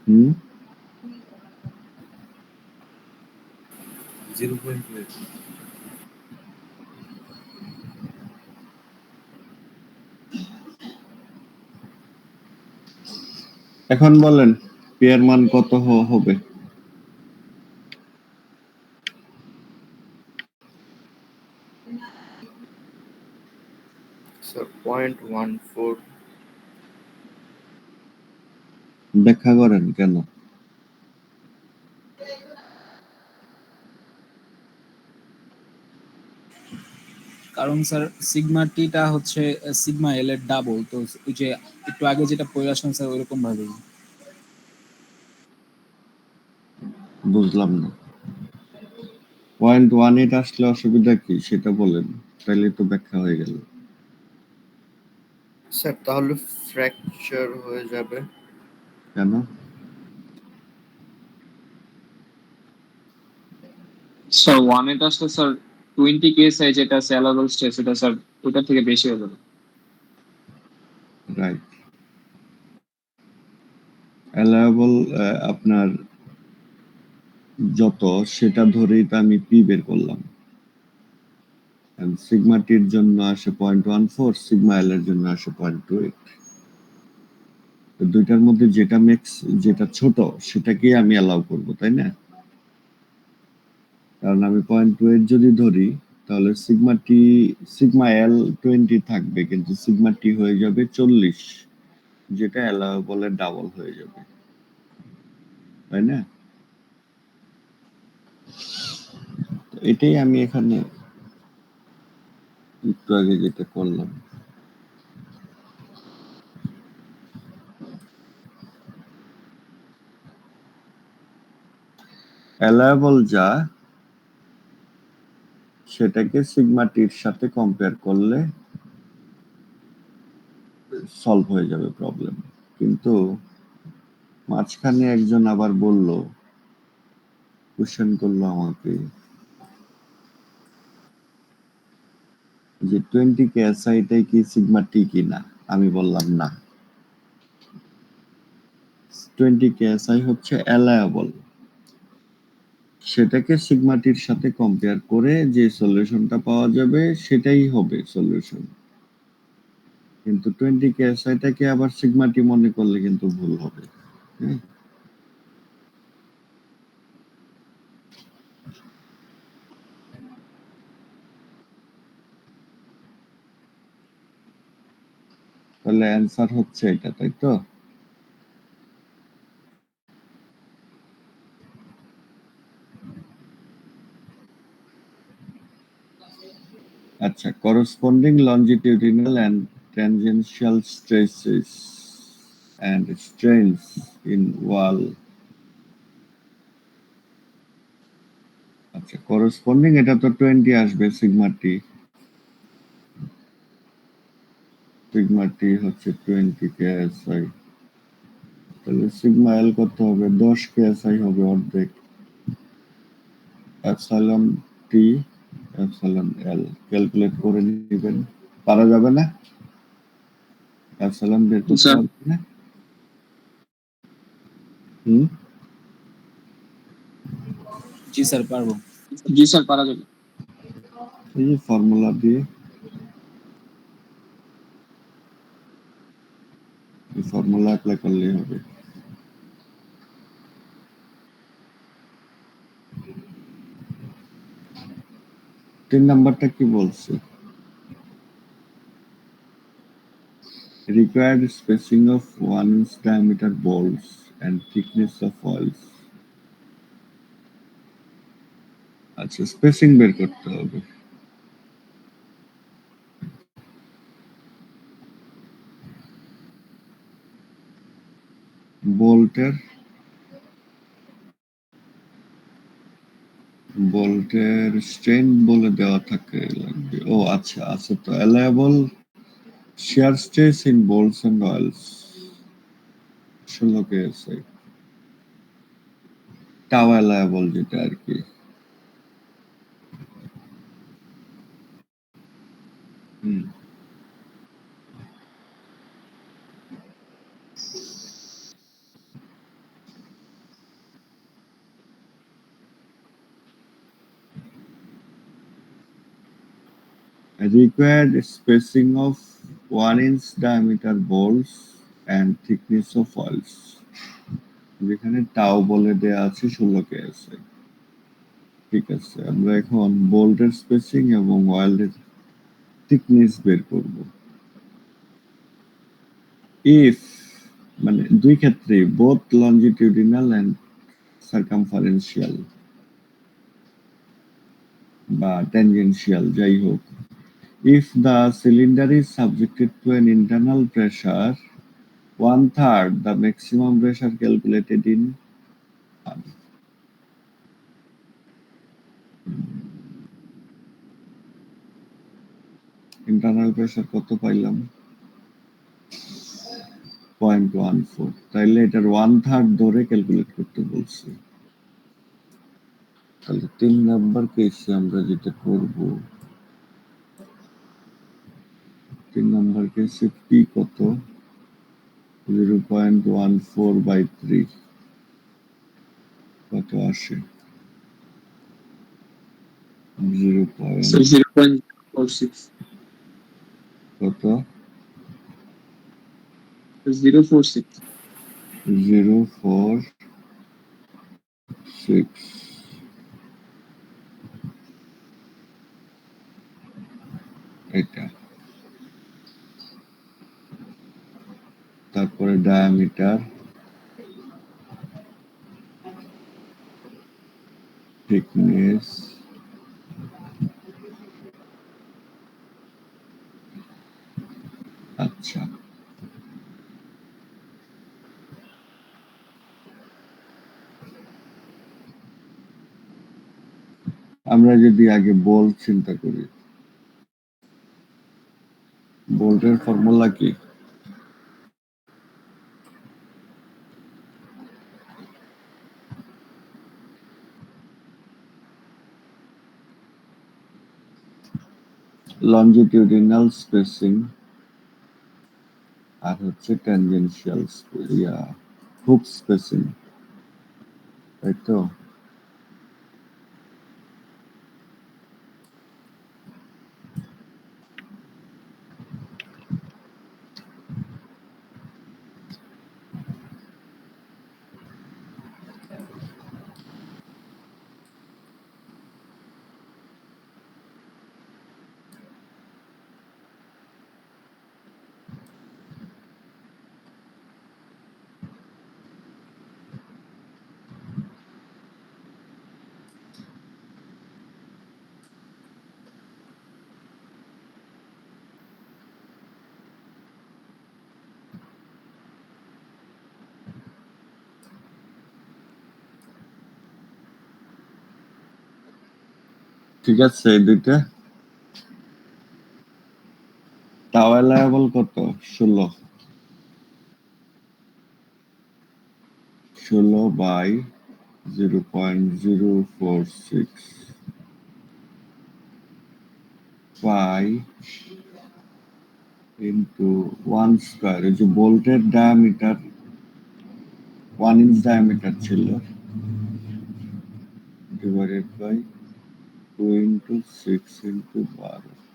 হুম 0.8 এখন বলেন পি এর মান কত হবে? স্যার 0.14 ব্যাখ্যা করেন কেন? কারণ স্যার সিগমা টিটা হচ্ছে সিগমা এল এর ডাবল, তো ওই যে একটু আগে যেটা পড়ে আসলাম স্যার ওইরকম ভাবেই। বুঝলাম না। 0.18 আসলে অসুবিধা কি সেটা বলেন, তাইলে তো ব্যাখ্যা হয়ে গেল। স্যার তাহলে ফ্র্যাকচার হয়ে যাবে। কেন? স্যার 1 আসলে স্যার 20 কেএসআই যেটা স্যালাবল স্ট্রেস এটা স্যার ওটা থেকে বেশি হয়ে যাবে। রাইট। অ্যালাউয়েবল আপনার যত সেটা ধরেই তো আমি পি বের করলাম। সিগমা টির জন্য আসে 0.14, সিগমা এল এর জন্য আসে 0.28। তো দুইটার মধ্যে যেটা ম্যাক্স, যেটা ছোট সেটাকেই আমি অ্যালাউ করব, তাই না? কারণ আমি 0.28 যদি ধরি তাহলে সিগমা এল 20 থাকবে, কিন্তু সিগমা টি হয়ে যাবে 40, যেটা অ্যালাউয়েবলের ডাবল হয়ে যাবে, তাই না? তো এটাই আমি এখানে একটু আগে যেটা করলাম। অ্যালাউয়েবল যা সেটাকে সিগমা টির সাথে কম্পেয়ার করলে সলভ হয়ে যাবে প্রবলেম। কিন্তু মাঝখানে একজন আবার বলল, কোশ্চেন করলো আমাকে যে 20 কেএসআইটাই কি সিগমা টি কিনা। আমি বললাম না, 20 কেএসআই হচ্ছে অ্যালাউয়েবল, সেটাকে সিগমা টির সাথে কম্পেয়ার করে যে সলিউশনটা পাওয়া যাবে সেটাই হবে সলিউশন। কিন্তু 20 কেএসআইটাকে আবার সিগমা টি মনে করলে কিন্তু ভুল হবে। হ্যাঁ, তাহলে অ্যান্সার হচ্ছে এটা, তাই তো? আচ্ছা, corresponding longitudinal and tangential stresses and strains in wall। আচ্ছা, corresponding এটা তো 20 আসবে, সিগমা টি হচ্ছে 20 কেএসআই, তাহলে সিগমা এল কত হবে? 10 কেএসআই হবে, অর্ধেক। এপসাইলন টি এপসাইলন এল ক্যালকুলেট করে নেবেন, পারা যাবে না? এপসাইলন বের করতে স্যার পারবে না? হুম, জি স্যার পারবো। জি স্যার পারা যাবে। এই যে ফর্মুলা দিয়ে, এই ফর্মুলা অ্যাপ্লাই করলেই হবে। 3 নাম্বারটা কি বলছে? Required spacing of 1 inch diameter balls and thickness of oils। আচ্ছা, স্পেসিং বের করতে হবে। বোল্টের স্ট্রেন বলে দেওয়া থাকে লাগবে। ও আচ্ছা, আছে তো, অ্যালায়েবল shear stress in bolts and oils 16 KSI, টাও অ্যালায়েবল যেটা আর কি। হুম, required spacing of 1 inch diameter bolts and thickness of oils. যেখানে টাও বলে দেয়া আছে 16 কেএসআই। ঠিক আছে, আমরা এখন বোল্টের স্পেসিং এবং ওয়েল্ডের থিকনেস বের করব। ইফ মানে দুই ক্ষেত্রে বোথ লঞ্জিটিউডিনাল এন্ড সার্কামফারেন্সিয়াল বা ট্যানজেনশিয়াল যাই হোক, if the cylinder is subjected to an internal pressure 1/3 the maximum pressure calculated in internal pressure কত পাইলাম 0.14, তাইলে এটার 1/3 ধরে ক্যালকুলেট করতে বলছি। তাহলে 3 নাম্বার কেসে আমরা যেটা করব, 3 নাম্বার কেসে পি কত 0.14/3 কত আসে 0. So 0.46. কত 0.46. 0.46 এটা। তারপরে ডায়ামিটার, থিকনেস, আচ্ছা আমরা যদি আগে বোল্ট চিন্তা করি, বোল্টের ফর্মুলা কি? লঞ্জিটিউডিনাল স্পেসিং আর হচ্ছে ট্যানজেনশিয়াল হুক স্পেসিং, তাই তো? ঠিক আছে, এই দুইটা তাও অ্যালায়েবল কত 16/0.046 পাই ইন্টু 1 স্কয়ার। এই যে বোল্টের ডায়ামিটার 1 ইঞ্চ ডায়ামিটার ছিল, ডিভাইডেড বাই 2 × 6 × 12